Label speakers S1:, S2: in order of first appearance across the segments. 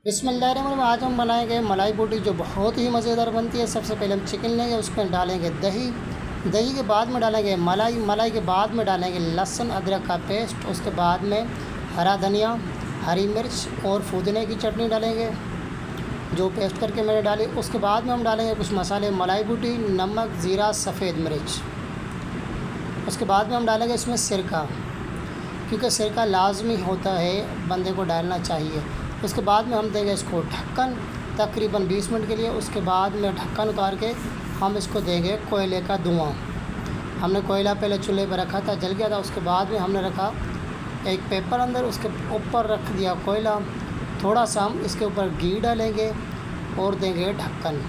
S1: बिस्मिल्लाहिर्रहमानिर्रहीम। आज हम बनाएंगे मलाई बोटी जो बहुत ही मज़ेदार बनती है। सबसे पहले हम चिकन लेंगे, उसमें डालेंगे दही। दही के बाद में डालेंगे मलाई। मलाई के बाद में डालेंगे लहसुन अदरक का पेस्ट। उसके बाद में हरा धनिया, हरी मिर्च और पुदीने की चटनी डालेंगे जो पेस्ट करके मैंने डाली। उसके बाद में हम डालेंगे कुछ मसाले, मलाई बोटी, नमक, ज़ीरा, सफ़ेद मिर्च। उसके बाद में हम डालेंगे इसमें सिरका, क्योंकि सिरका लाजमी होता है, बंदे को डालना चाहिए। उसके बाद में हम देंगे इसको ढक्कन तकरीबन 20 मिनट के लिए। उसके बाद में ढक्कन उतार के हम इसको देंगे कोयले का धुआं। हमने कोयला पहले चूल्हे पर रखा था, जल गया था। उसके बाद में हमने रखा एक पेपर अंदर, उसके ऊपर रख दिया कोयला। थोड़ा सा हम इसके ऊपर घी डालेंगे और देंगे ढक्कन।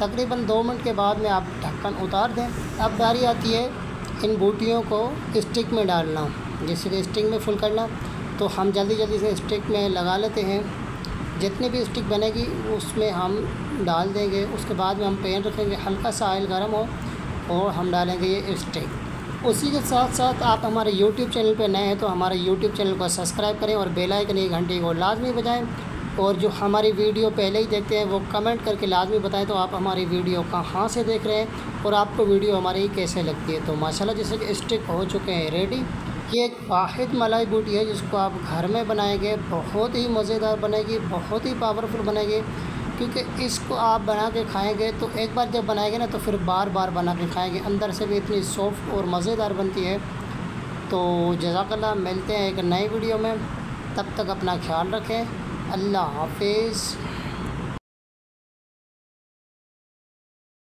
S1: तकरीबन 2 मिनट के बाद में आप ढक्कन उतार दें। अब बारी आती है इन बूटियों को स्टिक में डालना, जैसे कि स्टिक में फुल करना। तो हम जल्दी जल्दी से स्टिक में लगा लेते हैं। जितनी भी स्टिक बनेगी उसमें हम डाल देंगे। उसके बाद में हम पैन रखेंगे, हल्का सा ऑयल गर्म हो और हम डालेंगे ये स्टिक। उसी के साथ साथ आप हमारे यूट्यूब चैनल पर नए हैं तो हमारे यूट्यूब चैनल को सब्सक्राइब करें और बेल आइकन की घंटी को लाजमी बजाएं। और जो हमारी वीडियो पहले ही देखते हैं वो कमेंट करके लाजमी बताएं तो आप हमारी वीडियो कहाँ से देख रहे हैं और आपको वीडियो हमारी कैसे लगती है। तो माशाल्लाह जैसे कि स्टिक हो चुके हैं रेडी। ये एक वाहिद मलाई बोटी है जिसको आप घर में बनाएंगे, बहुत ही मज़ेदार बनेगी, बहुत ही पावरफुल बनेगी। क्योंकि इसको आप बना के खाएंगे तो एक बार जब बनाएंगे ना तो फिर बार बार बना के खाएंगे। अंदर से भी इतनी सॉफ्ट और मज़ेदार बनती है। तो जज़ाकल्लाह, मिलते हैं एक नई वीडियो में। तब तक अपना ख्याल रखें। अल्लाह हाफिज़।